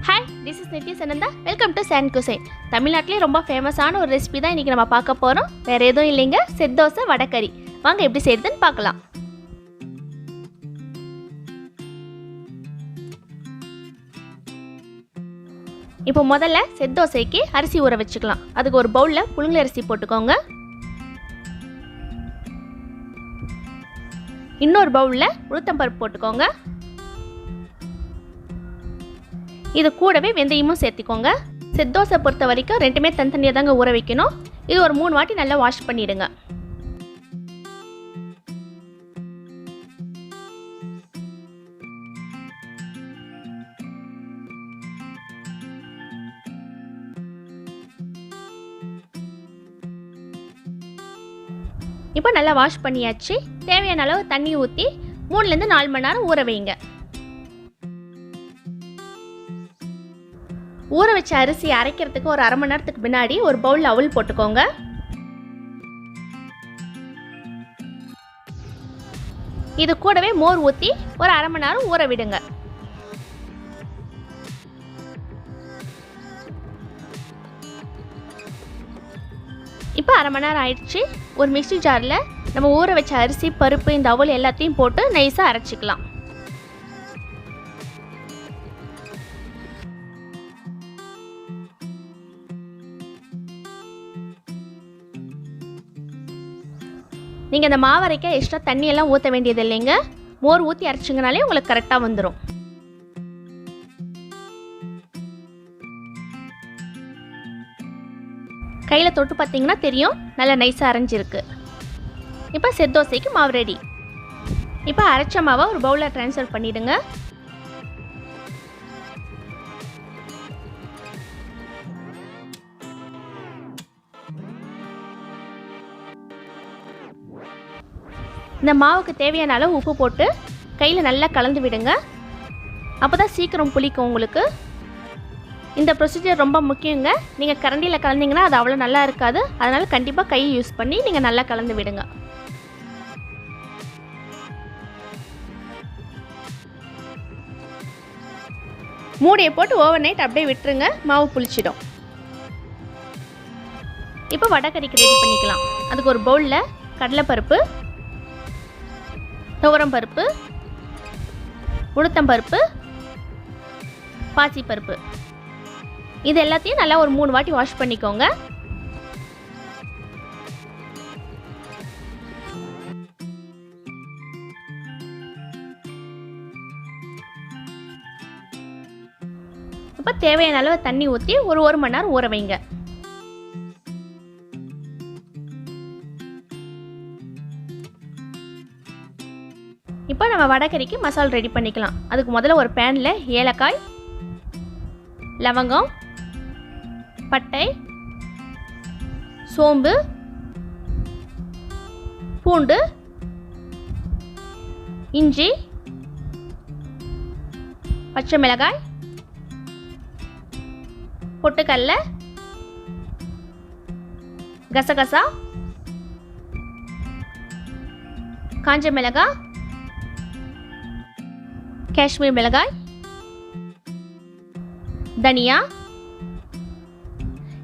Hi, this is Nitya. Welcome to Cuisine. தமிழ்நாட்டிலே ரொம்ப ஃபேமஸான ஒரு ரெசிபி தான் இன்னைக்கு நம்ம பார்க்க போறோம். வேற எதுவும் இல்லைங்க, செட் தோசை வடகறி. வாங்க எப்படி செய்யறதுன்னு பார்க்கலாம். இப்போ முதல்ல செட் தோசைக்கு அரிசி ஊற வச்சுக்கலாம். அதுக்கு ஒரு பவுல்ல புழுங்கல் அரிசி போட்டுக்கோங்க. இன்னொரு பவுல்ல உளுத்தம் பருப்பு போட்டுக்கோங்க. இது கூடவே வெந்தயமும் சேர்த்துக்கோங்க. செட் தோசை பொறுத்த வரைக்கும் ரெண்டுமே தனித்தனியாக தாங்க ஊற வைக்கணும். இது ஒரு 3 வாட்டி நல்லா வாஷ் பண்ணிடுங்க. இப்போ நல்லா வாஷ் பண்ணியாச்சு. தேவையான அளவு தண்ணி ஊற்றி 3லேருந்து 4 மணி நேரம் ஊற வைங்க. ஊற வச்ச அரிசி அரைக்கிறதுக்கு ஒரு அரை மணி நேரத்துக்கு முன்னாடி ஒரு பவுல் அவல் போட்டுக்கோங்க. இது கூடவே மோர் ஊற்றி ஒரு அரை மணி நேரம் ஊற விடுங்க. இப்போ அரை மணி நேரம் ஆயிடுச்சு. ஒரு மிக்ஸி ஜாரில் நம்ம ஊற வச்ச அரிசி பருப்பு இந்த அவல் எல்லாத்தையும் போட்டு நைஸாக அரைச்சிக்கலாம். நீங்கள் இந்த மாவு அரைக்க எக்ஸ்ட்ரா தண்ணியெல்லாம் ஊற்ற வேண்டியது இல்லைங்க. மோர் ஊற்றி அரைச்சிங்கனாலே உங்களுக்கு கரெக்டாக வந்துடும். கையில் தொட்டு பார்த்தீங்கன்னா தெரியும், நல்லா நைஸாக அரைஞ்சிருக்கு. இப்போ செட் தோசைக்கு மாவு ரெடி. இப்போ அரைச்ச மாவை ஒரு பவுலில் ட்ரான்ஸ்ஃபர் பண்ணிவிடுங்க. இந்த மாவுக்கு தேவையான அளவு உப்பு போட்டு கையில் நல்லா கலந்து விடுங்க. அப்போ தான் சீக்கிரம் புளிக்கும் உங்களுக்கு. இந்த ப்ரொசீஜர் ரொம்ப முக்கியங்க. நீங்கள் கரண்டியில் கலந்தீங்கன்னா அது அவ்வளோ நல்லா இருக்காது. அதனால் கண்டிப்பாக கையை யூஸ் பண்ணி நீங்கள் நல்லா கலந்து விடுங்க. மூடியை போட்டு ஓவர் நைட் அப்படியே விட்டுருங்க, மாவு புளிச்சிடும். இப்போ வடகறிக்கு ரெடி பண்ணிக்கலாம். அதுக்கு ஒரு பவுலில் கடலைப்பருப்பு, துவரம் பருப்பு, உளுத்தம் பருப்பு, பாசி பருப்பு இது எல்லாத்தையும் நல்லா ஒரு 3 வாட்டி வாஷ் பண்ணிக்கோங்க. இப்போ தேவையான அளவு தண்ணி ஊற்றி ஒரு 1 மணி நேரம் ஊற வைங்க. இப்போ நம்ம வடகறிக்கு மசாலா ரெடி பண்ணிக்கலாம். அதுக்கு முதல்ல ஒரு பேனில் ஏலக்காய், லவங்கம், பட்டை, சோம்பு, பூண்டு, இஞ்சி, பச்சை மிளகாய், பொட்டுக்கடலை, கசகசா, காஞ்ச மிளகாய், காஷ்மீர் மிளகாய், தனியா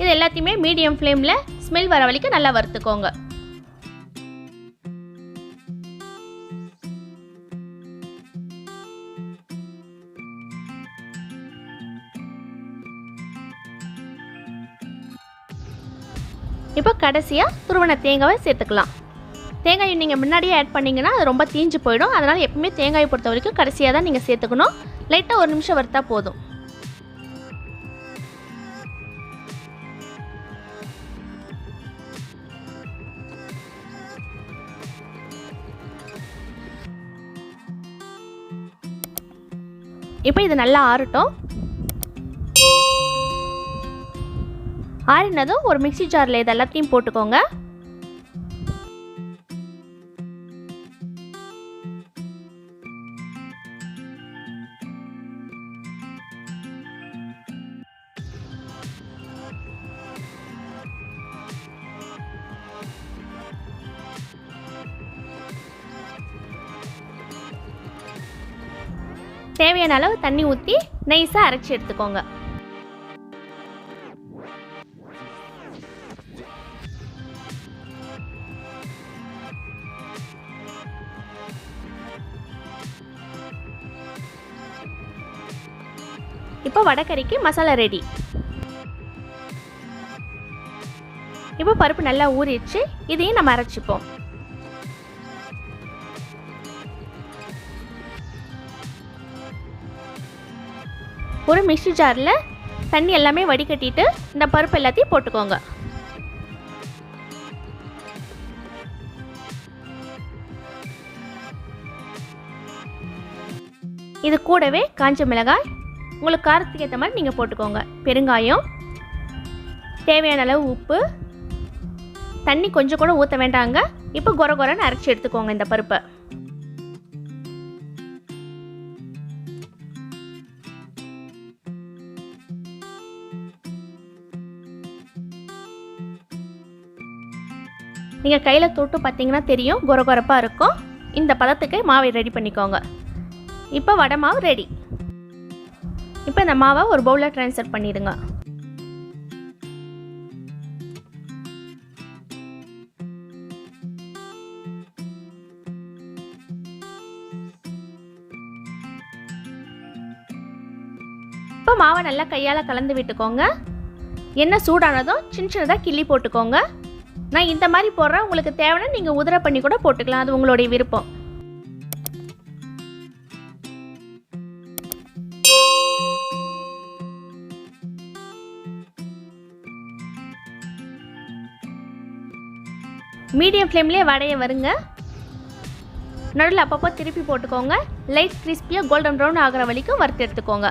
இது எல்லாத்தையுமே மீடியம் ஃப்ளேமில் ஸ்மெல் வர வரைக்கும் நல்லா வறுத்துக்கோங்க. இப்போ கடைசியாக துருவன தேங்காவை சேர்த்துக்கலாம். தேங்காயை நீங்கள் முன்னாடியே ஆட் பண்ணிங்கன்னா அது ரொம்ப தீஞ்சு போயிடும். அதனால் எப்பவுமே தேங்காயை பொறுத்த வரைக்கும் கடைசியாக தான் நீங்கள் சேர்த்துக்கணும். லைட்டாக 1 நிமிஷம் வறுத்தா போதும். இப்போ இது நல்லா ஆறட்டும். ஆறினதும் ஒரு மிக்ஸி ஜாரில் இது எல்லாத்தையும் போட்டுக்கோங்க. தேவையான அளவு தண்ணி ஊற்றி நைஸாக அரைச்சி எடுத்துக்கோங்க. இப்போ வடகறிக்கு மசாலா ரெடி. இப்போ பருப்பு நல்லா ஊறிடுச்சு. இதையும் நம்ம அரைச்சிப்போம். ஒரு மிக்ஸி ஜாரில் தண்ணி எல்லாமே வடிகட்டிட்டு இந்த பருப்பு எல்லாத்தையும் போட்டுக்கோங்க. இது கூடவே காஞ்ச மிளகாய், உங்களுக்கு காரத்துக்கு ஏற்ற மாதிரி நீங்கள் போட்டுக்கோங்க, பெருங்காயம், தேவையான அளவு உப்பு, தண்ணி கொஞ்சம் கூட ஊற்ற வேண்டாங்க. இப்போ கொர கொரன்னு அரைச்சி எடுத்துக்கோங்க இந்த பருப்பை. நீங்கள் கையில் தொட்டு பார்த்தீங்கன்னா தெரியும், கொர கொரப்பாக இருக்கும். இந்த பதத்துக்கு மாவை ரெடி பண்ணிக்கோங்க. இப்போ வடை மாவு ரெடி. இப்போ இந்த மாவை ஒரு பவுலில் ட்ரான்ஸ்ஃபர் பண்ணிடுங்க. இப்போ மாவை நல்லா கையால் கலந்து விட்டுக்கோங்க. எண்ணெய் சூடானதும் சின்ன சின்னதாக கிள்ளி போட்டுக்கோங்க. நான் இந்த மாதிரி போடுறேன், உங்களுக்கு தேவைன்னா நீங்கள் உதிரை பண்ணி கூட போட்டுக்கலாம், அது உங்களுடைய விருப்பம். மீடியம் ஃப்ளேம்லேயே வடையை வருங்க. நடுவில் அப்பப்போ திருப்பி போட்டுக்கோங்க. லைட் கிறிஸ்பியாக கோல்டன் ப்ரௌன் ஆகிற வரைக்கும் வறுத்து எடுத்துக்கோங்க.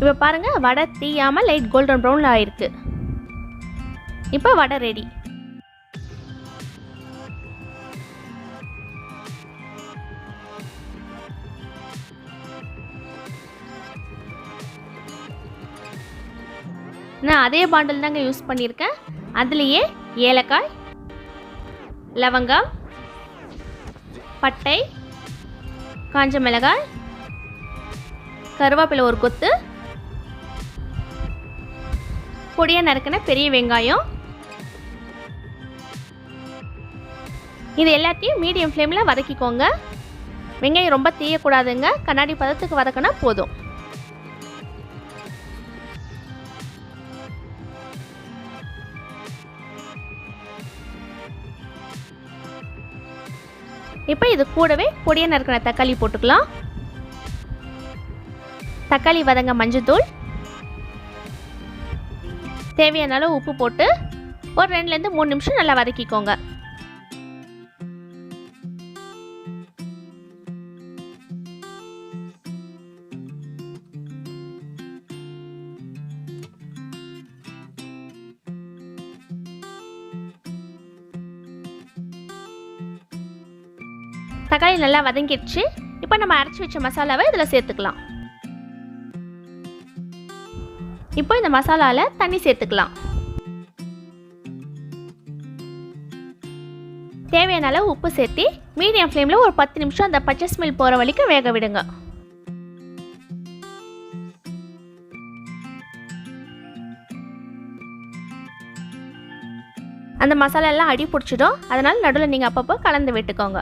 இப்போ பாருங்கள், வடை தீயாமல் லைட் கோல்டன் ப்ரௌனில் ஆயிருக்கு. இப்போ வடை ரெடி. நான் அதே பாண்டில் தாங்க யூஸ் பண்ணியிருக்கேன். அதுலேயே ஏலக்காய், லவங்கம், பட்டை, காஞ்ச மிளகாய், கருவேப்பிலை ஒரு கொத்து, பொடியாக நறுக்கின பெரிய வெங்காயம், இது எல்லாத்தையும் மீடியம் ஃப்ளேமில் வதக்கிக்கோங்க. வெங்காயம் ரொம்ப தீயக்கூடாதுங்க, கண்ணாடி பதத்துக்கு வதக்கினா போதும். இப்போ இது கூடவே பொடியாக நறுக்கின தக்காளி போட்டுக்கலாம். தக்காளி வதங்க மஞ்சள்தூள், தேவையான அளவு உப்பு போட்டு ஒரு 2லேருந்து 3 நிமிஷம் நல்லா வதக்கிக்கோங்க. தக்காளி நல்லா வதங்கிடுச்சு. இப்போ நம்ம அரைச்சி வச்ச மசாலாவை இதில் சேர்த்துக்கலாம். இப்போ இந்த மசாலாவில் தண்ணி சேர்த்துக்கலாம். தேவையான அளவு உப்பு சேர்த்து மீடியம் ஃப்ளேமில் ஒரு 10 நிமிஷம் அந்த பச்சை ஸ்மெல் போகிற வரைக்கும் வேக விடுங்க. அந்த மசாலா எல்லாம் அடி பிடிச்சிடும், அதனால் நடுவில் நீங்கள் அப்பப்போ கலந்து விட்டுக்கோங்க.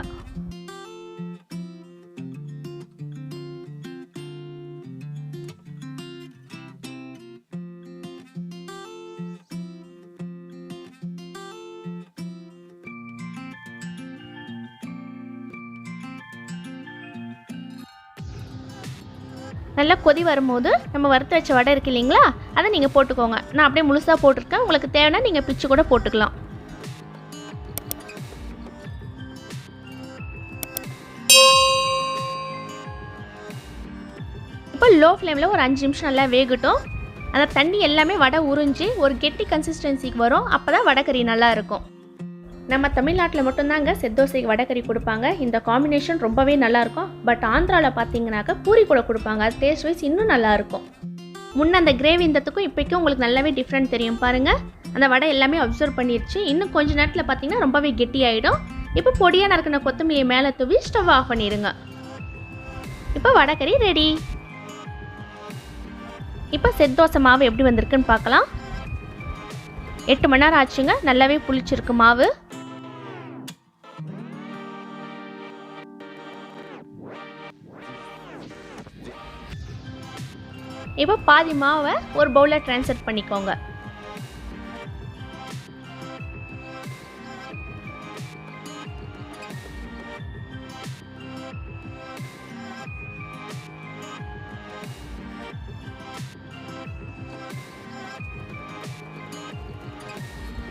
நல்லா கொதி வரும்போது நம்ம வறுத்து வச்ச வடை இருக்கு இல்லைங்களா, அதை நீங்கள் போட்டுக்கோங்க. நான் அப்படியே முழுசாக போட்டிருக்கேன், உங்களுக்கு தேவைன்னா நீங்கள் பிச்சு கூட போட்டுக்கலாம். இப்போ லோ ஃப்ளேமில் ஒரு 5 நிமிஷம் நல்லா வேகட்டும். அந்த தண்ணி எல்லாமே வடை உறிஞ்சி ஒரு கெட்டி கன்சிஸ்டன்சிக்கு வரும். அப்போ தான் வடைக்கறி நல்லா இருக்கும். நம்ம தமிழ்நாட்டில் மட்டும்தாங்க செட் தோசைக்கு வடைக்கறி கொடுப்பாங்க. இந்த காம்பினேஷன் ரொம்பவே நல்லாயிருக்கும். பட் ஆந்திராவில் பார்த்தீங்கன்னாக்கா பூரி கூட கொடுப்பாங்க. அது டேஸ்ட் வைஸ் இன்னும் நல்லாயிருக்கும். முன்ன அந்த கிரேவி இந்தத்துக்கும் இப்போக்கும் உங்களுக்கு நல்லாவே டிஃப்ரெண்ட் தெரியும் பாருங்கள். அந்த வடை எல்லாமே அப்சர்வ் பண்ணிடுச்சு. இன்னும் கொஞ்சம் நேரத்தில் பார்த்தீங்கன்னா ரொம்பவே கெட்டியாயிடும். இப்போ பொடியாக நறுக்கின கொத்தமல்லியை மேலே தூவி ஸ்டவ் ஆஃப் பண்ணிடுங்க. இப்போ வடைக்கறி ரெடி. இப்போ செட் தோசை மாவு எப்படி வந்திருக்குன்னு பார்க்கலாம். 8 மணி நேரம் ஆச்சுங்க. நல்லாவே புளிச்சிருக்கு மாவு. இப்போ பாதி மாவை ஒரு பவுலில் ட்ரான்ஸ்ஃபர் பண்ணிக்கோங்க.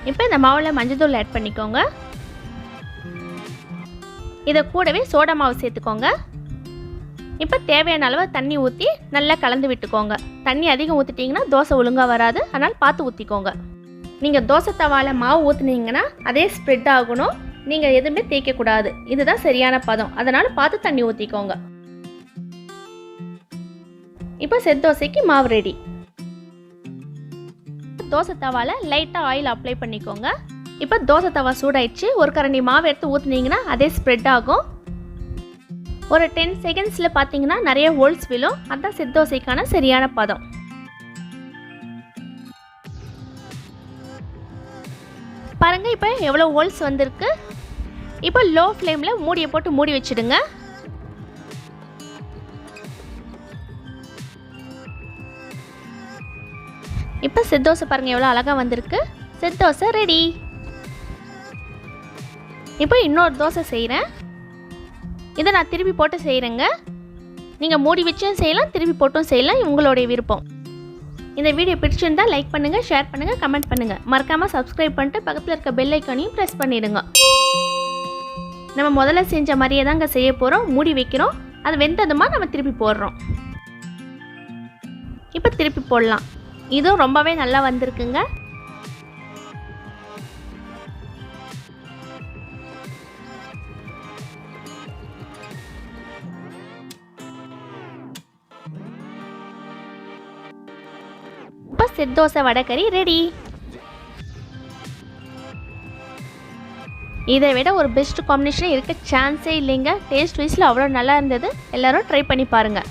இப்போ இந்த மாவில் மஞ்சள் ஆட் பண்ணிக்கோங்க. இதை கூடவே சோடா மாவு சேர்த்துக்கோங்க. இப்போ தேவையான அளவு தண்ணி ஊற்றி நல்லா கலந்து விட்டுக்கோங்க. தண்ணி அதிகம் ஊற்றிட்டிங்கன்னா தோசை ஒழுங்காக வராது. அதனால் பார்த்து ஊற்றிக்கோங்க. நீங்கள் தோசை தவாவில் மாவு ஊற்றுனீங்கன்னா அதே ஸ்ப்ரெட் ஆகணும். நீங்கள் எதுவுமே தேய்க்கக்கூடாது. இதுதான் சரியான பதம். அதனால் பார்த்து தண்ணி ஊற்றிக்கோங்க. இப்போ செட் தோசைக்கு மாவு ரெடி. தோசை தவாவில் லைட்டாக ஆயில் அப்ளை பண்ணிக்கோங்க. இப்போ தோசை தவா சூடாயிடுச்சு. ஒரு கரண்டி மாவு எடுத்து ஊற்றுனீங்கன்னா அதே ஸ்ப்ரெட் ஆகும். ஒரு 10 செகண்ட்ஸில் பார்த்தீங்கன்னா நிறைய ஹோல்ஸ் விழும். அதுதான் செட் தோசைக்கான சரியான பதம். பாருங்கள் இப்போ எவ்வளோ ஹோல்ஸ் வந்திருக்கு. இப்போ லோ ஃப்ளேமில் மூடியை போட்டு மூடி வச்சுடுங்க. இப்போ செட் தோசை பாருங்கள் எவ்வளோ அழகாக வந்திருக்கு. Set dosa ready. இப்போ இன்னொரு தோசை செய்கிறேன். இதை நான் திருப்பி போட்டு செய்கிறேங்க. நீங்கள் மூடி வச்சும் செய்யலாம், திருப்பி போட்டும் செய்யலாம். உங்களுடைய விருப்பம். இந்த வீடியோ பிடிச்சிருந்தால் லைக் பண்ணுங்கள், ஷேர் பண்ணுங்கள், கமெண்ட் பண்ணுங்கள். மறக்காமல் சப்ஸ்கிரைப் பண்ணிட்டு பக்கத்தில் இருக்க பெல் ஐக்கானையும் ப்ரெஸ் பண்ணிவிடுங்க. நம்ம முதல்ல செஞ்ச மாதிரியே தாங்க செய்ய போகிறோம். மூடி வைக்கிறோம். அது வெந்ததுமா நம்ம திருப்பி போடுறோம். இப்போ திருப்பி போடலாம். இதுவும் ரொம்பவே நல்லா வந்திருக்குங்க. இப்போ செட் தோசை வடைக்கறி ரெடி. இதை விட ஒரு பெஸ்ட் காம்பினேஷன் இருக்க சான்ஸே இல்லைங்க. டேஸ்ட் வைஸில் அவ்வளோ நல்லா இருந்தது. எல்லாரும் ட்ரை பண்ணி பாருங்கள்.